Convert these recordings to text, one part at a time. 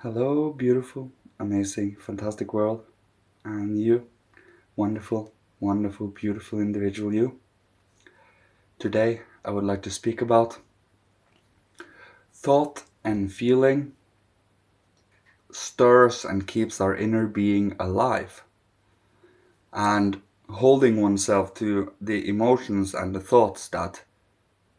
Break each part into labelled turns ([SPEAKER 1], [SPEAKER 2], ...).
[SPEAKER 1] Hello, beautiful, amazing, fantastic world, and you, wonderful, wonderful, beautiful individual you. Today, I would like to speak about thought and feeling stirs and keeps our inner being alive, and holding oneself to the emotions and the thoughts that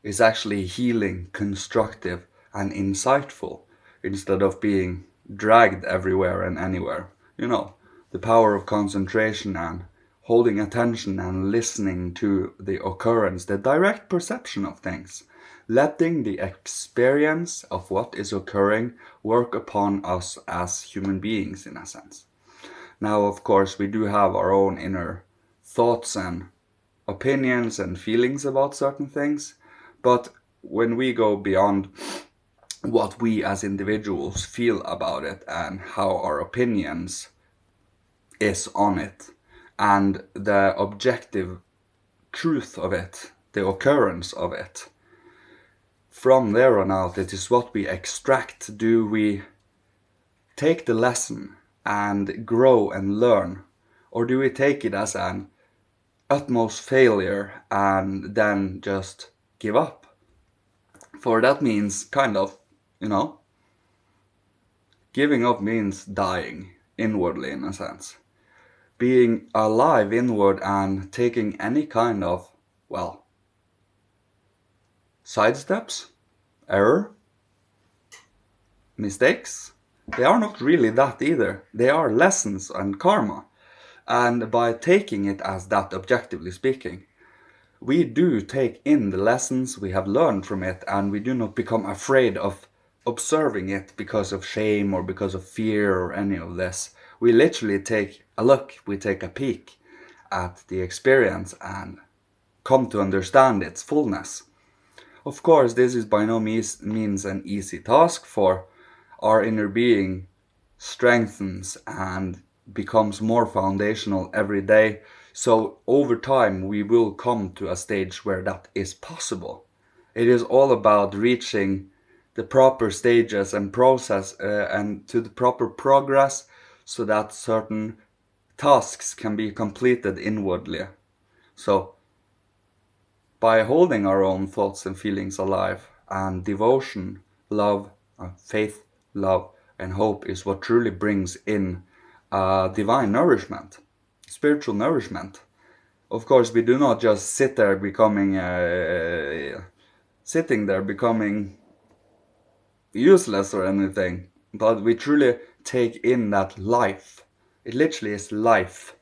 [SPEAKER 1] is actually healing, constructive, and insightful instead of being dragged everywhere and anywhere. You know, the power of concentration and holding attention and listening to the occurrence, the direct perception of things, letting the experience of what is occurring work upon us as human beings in a sense. Now, of course, we do have our own inner thoughts and opinions and feelings about certain things, but when we go beyond what we as individuals feel about it and how our opinions is on it and the objective truth of it, the occurrence of it, from there on out, it is what we extract. Do we take the lesson and grow and learn, or do we take it as an utmost failure and then just give up? For that means kind of, you know, giving up means dying inwardly in a sense. Being alive inward and taking any kind of, well, sidesteps, error, mistakes, they are not really that either. They are lessons and karma. And by taking it as that, objectively speaking, we do take in the lessons we have learned from it, and we do not become afraid of observing it because of shame or because of fear or any of this. We literally take a look, we take a peek at the experience and come to understand its fullness. Of course, this is by no means an easy task, for our inner being strengthens and becomes more foundational every day. So over time, we will come to a stage where that is possible. It is all about reaching the proper stages and process and to the proper progress so that certain tasks can be completed inwardly. So by holding our own thoughts and feelings alive, and devotion, love, faith, love, and hope is what truly brings in divine nourishment, spiritual nourishment. Of course, we do not just sit there becoming, sitting there becoming useless or anything, but we truly take in that life. It literally is life,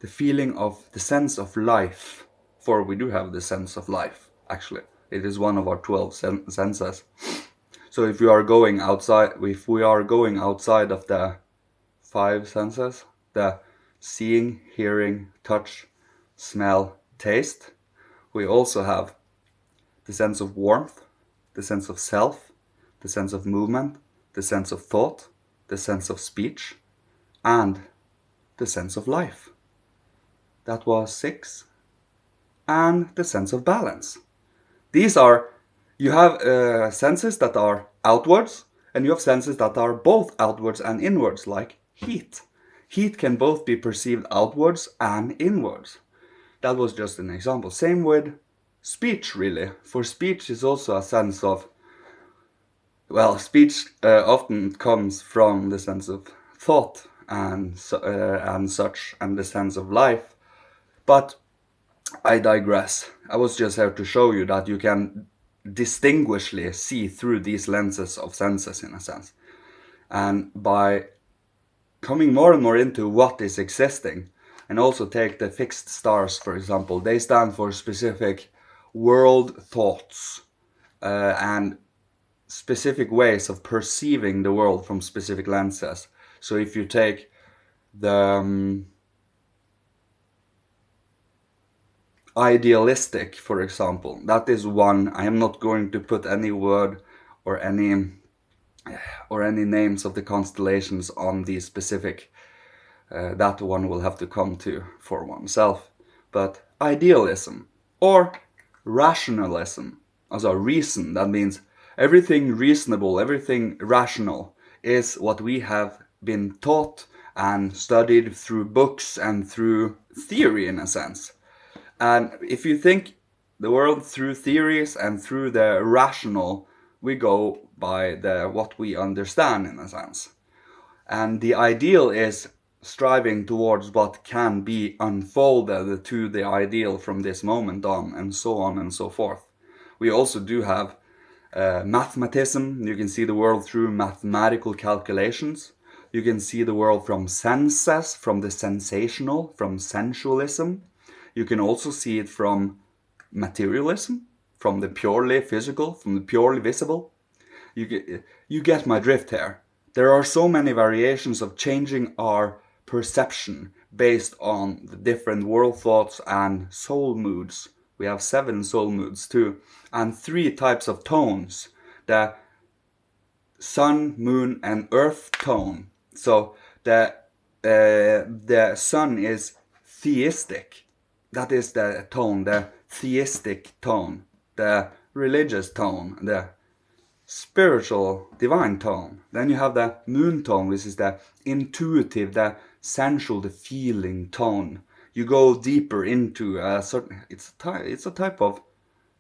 [SPEAKER 1] the feeling of the sense of life, for we do have the sense of life, actually. It is one of our 12 senses. So if we are going outside of the five senses, the seeing, hearing, touch, smell, taste, we also have the sense of warmth, the sense of self, the sense of movement, the sense of thought, the sense of speech, and the sense of life. That was 6. And the sense of balance. These are, you have senses that are outwards, and you have senses that are both outwards and inwards, like heat. Heat can both be perceived outwards and inwards. That was just an example. Same with speech, really. For speech is also a sense of, well, speech often comes from the sense of thought and such, and the sense of life. But I digress. I was just here to show you that you can distinguishly see through these lenses of senses, in a sense. And by coming more and more into what is existing, and also take the fixed stars, for example, they stand for specific world thoughts and specific ways of perceiving the world from specific lenses. So if you take the idealistic, for example, that is one. I am not going to put any word or any names of the constellations on these specific. That one will have to come to for oneself. But idealism or rationalism, as a reason, that means everything reasonable, everything rational is what we have been taught and studied through books and through theory, in a sense. And if you think the world through theories and through the rational, we go by the what we understand, in a sense. And the ideal is striving towards what can be unfolded to the ideal from this moment on and so forth. We also do have mathematism. You can see the world through mathematical calculations. You can see the world from senses, from the sensational, from sensualism. You can also see it from materialism, from the purely physical, from the purely visible. You get my drift here. There are so many variations of changing our perception based on the different world thoughts and soul moods. We have 7 soul moods too, and 3 types of tones: the sun, moon, and earth tone. So the sun is theistic. That is the tone, the theistic tone, the religious tone, the spiritual, divine tone. Then you have the moon tone, which is the intuitive, the sensual, the feeling tone. You go deeper into a certain. It's a type of.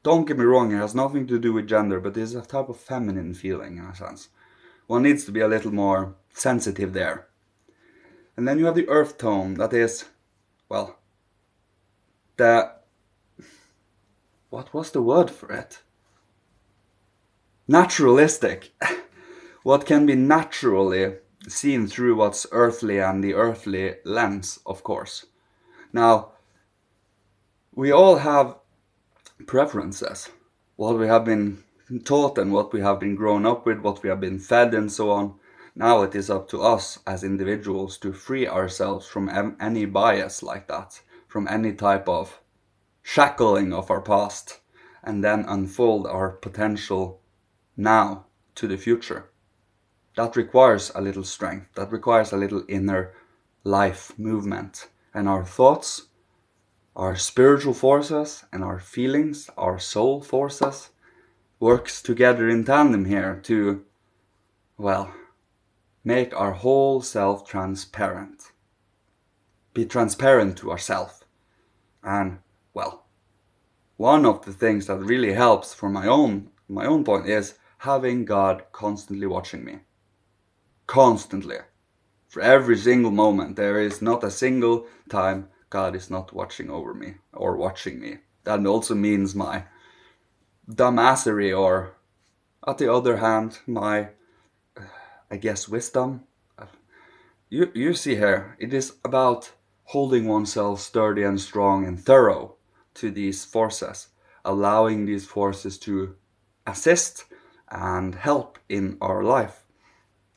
[SPEAKER 1] Don't get me wrong, it has nothing to do with gender, but it's a type of feminine feeling, in a sense. One needs to be a little more sensitive there. And then you have the earth tone, that is, well, the. What was the word for it? Naturalistic. What can be naturally seen through what's earthly and the earthly lens, of course. Now, we all have preferences. What we have been taught and what we have been grown up with, what we have been fed and so on. Now it is up to us as individuals to free ourselves from any bias like that, from any type of shackling of our past, and then unfold our potential now to the future. That requires a little strength, that requires a little inner life movement. And our thoughts, our spiritual forces, and our feelings, our soul forces, works together in tandem here to, well, make our whole self transparent. Be transparent to ourselves. And, well, one of the things that really helps for my own point is having God constantly watching me. Constantly. For every single moment. There is not a single time God is not watching over me or watching me. That also means my dumbassery, or at the other hand, my, I guess, wisdom. You see here, it is about holding oneself sturdy and strong and thorough to these forces, allowing these forces to assist and help in our life,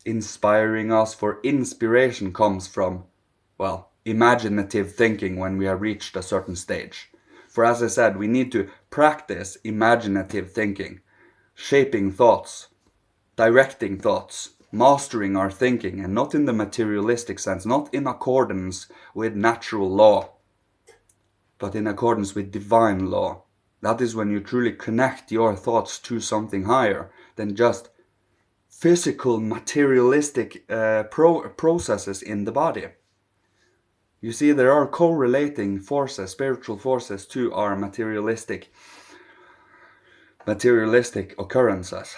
[SPEAKER 1] inspiring us. For inspiration comes from, well, imaginative thinking when we have reached a certain stage. For as I said, we need to practice imaginative thinking, shaping thoughts, directing thoughts, mastering our thinking, and not in the materialistic sense, not in accordance with natural law, but in accordance with divine law. That is when you truly connect your thoughts to something higher than just physical, materialistic processes in the body. You see, there are correlating forces, spiritual forces, to our materialistic occurrences.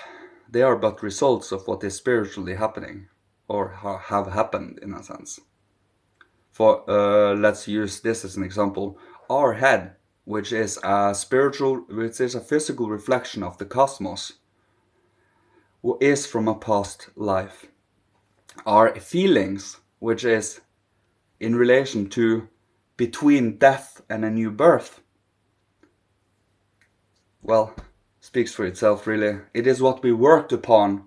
[SPEAKER 1] They are but results of what is spiritually happening, or have happened, in a sense. For let's use this as an example. Our head, which is a physical reflection of the cosmos, is from a past life. Our feelings, which is in relation to between death and a new birth, well, speaks for itself, really. It is what we worked upon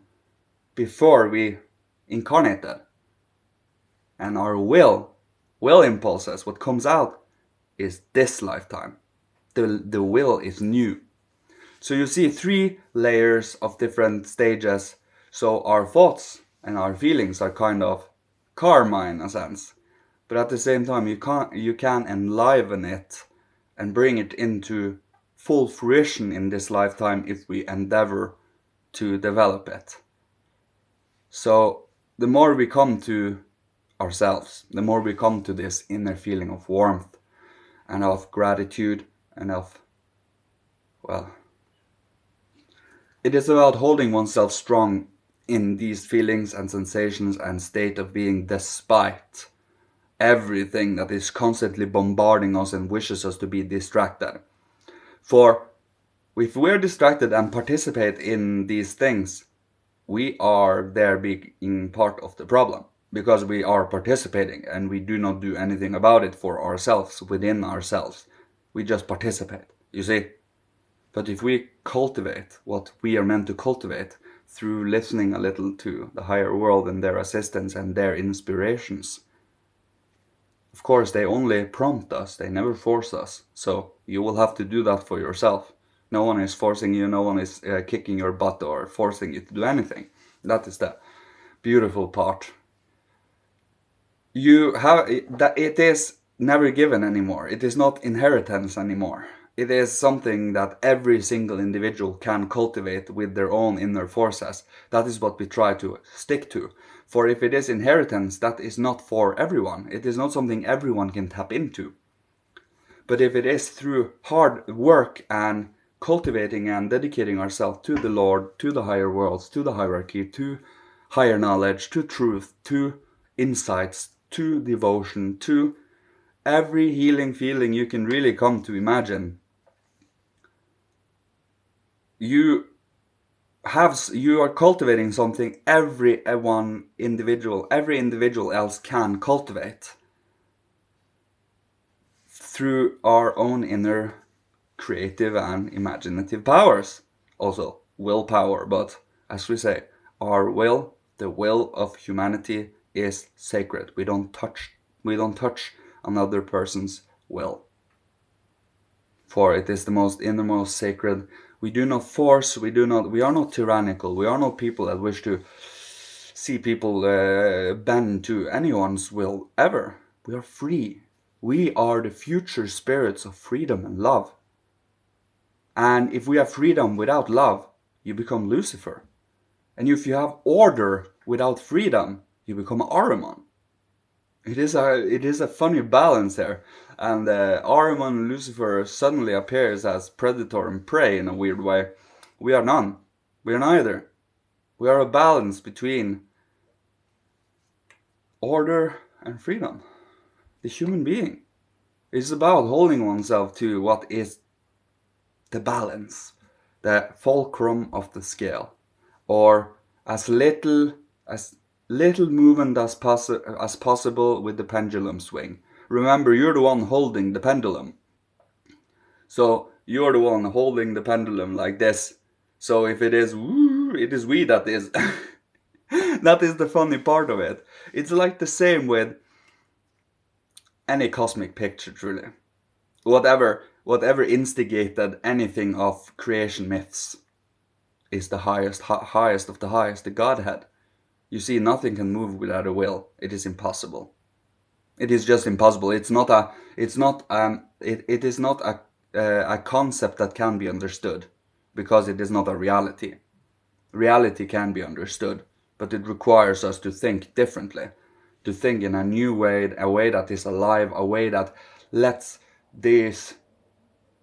[SPEAKER 1] before we incarnated. And our will impulses, what comes out, is this lifetime. The will is new. So you see 3 layers of different stages. So our thoughts and our feelings are kind of karma, in a sense. But at the same time, you can enliven it and bring it into full fruition in this lifetime if we endeavor to develop it. So the more we come to ourselves, the more we come to this inner feeling of warmth and of gratitude and of, well, it is about holding oneself strong in these feelings and sensations and state of being despite everything that is constantly bombarding us and wishes us to be distracted. For if we're distracted and participate in these things, we are there being part of the problem, because we are participating and we do not do anything about it for ourselves, within ourselves. We just participate, you see. But if we cultivate what we are meant to cultivate through listening a little to the higher world and their assistance and their inspirations, of course they only prompt us, they never force us. So you will have to do that for yourself. No one is forcing you, no one is kicking your butt or forcing you to do anything. That is the beautiful part. You have that, it is never given anymore. It is not inheritance anymore. It is something that every single individual can cultivate with their own inner forces. That is what we try to stick to. For if it is inheritance, that is not for everyone. It is not something everyone can tap into. But if it is through hard work and cultivating and dedicating ourselves to the Lord, to the higher worlds, to the hierarchy, to higher knowledge, to truth, to insights, to devotion, to every healing feeling you can really come to imagine, you are cultivating something every individual else can cultivate through our own inner creative and imaginative powers. Also willpower, but as we say, our will, the will of humanity, is sacred. We don't touch another person's will, for it is the most innermost sacred. We do not force, we are not tyrannical, we are not people that wish to see people bend to anyone's will ever. We are free. We are the future spirits of freedom and love. And if we have freedom without love, you become Lucifer. And if you have order without freedom, you become Ahriman. It is a funny balance there. And Ahriman, Lucifer, suddenly appears as predator and prey in a weird way. We are none. We are neither. We are a balance between order and freedom. The human being is about holding oneself to what is the balance, the fulcrum of the scale, or as little movement as possible with the pendulum swing. Remember, you're the one holding the pendulum. So you're the one holding the pendulum like this. So if it is woo, it is we that is. That is the funny part of it. It's like the same with any cosmic picture, truly. Whatever instigated anything of creation myths is the highest of the highest, the Godhead. You see, nothing can move without a will. It is impossible. It is just impossible. It is not a concept that can be understood, because it is not a reality. Reality can be understood, but it requires us to think differently, to think in a new way, a way that is alive, a way that lets these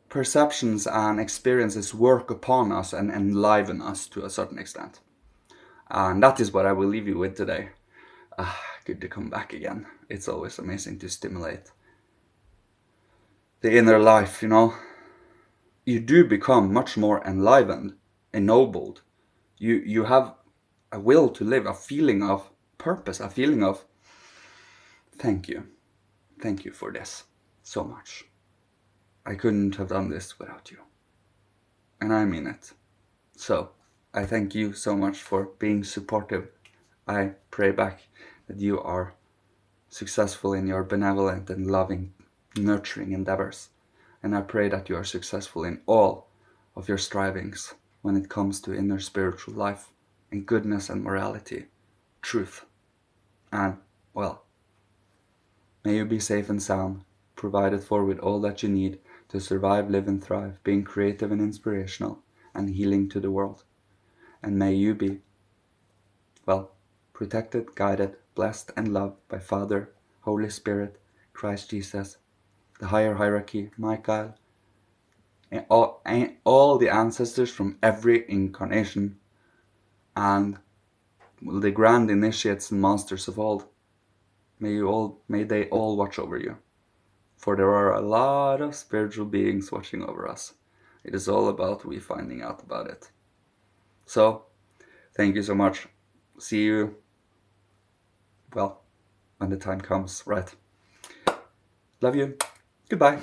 [SPEAKER 1] perceptions and experiences work upon us and enliven us to a certain extent. And that is what I will leave you with today. Good to come back again. It's always amazing to stimulate the inner life, you know. You do become much more enlivened, ennobled. You have a will to live, a feeling of purpose, a feeling of thank you. Thank you for this so much. I couldn't have done this without you. And I mean it. So, I thank you so much for being supportive. I pray back that you are successful in your benevolent and loving, nurturing endeavors. And I pray that you are successful in all of your strivings when it comes to inner spiritual life and goodness and morality, truth. And, well, may you be safe and sound, provided for with all that you need to survive, live and thrive, being creative and inspirational, and healing to the world. And may you be, well, protected, guided, blessed, and loved by Father, Holy Spirit, Christ Jesus, the higher hierarchy, Michael, and all the ancestors from every incarnation, and the grand initiates and masters of all. May they all watch over you. For there are a lot of spiritual beings watching over us. It is all about we finding out about it. So, thank you so much. See you, well, when the time comes, right? Love you. Goodbye.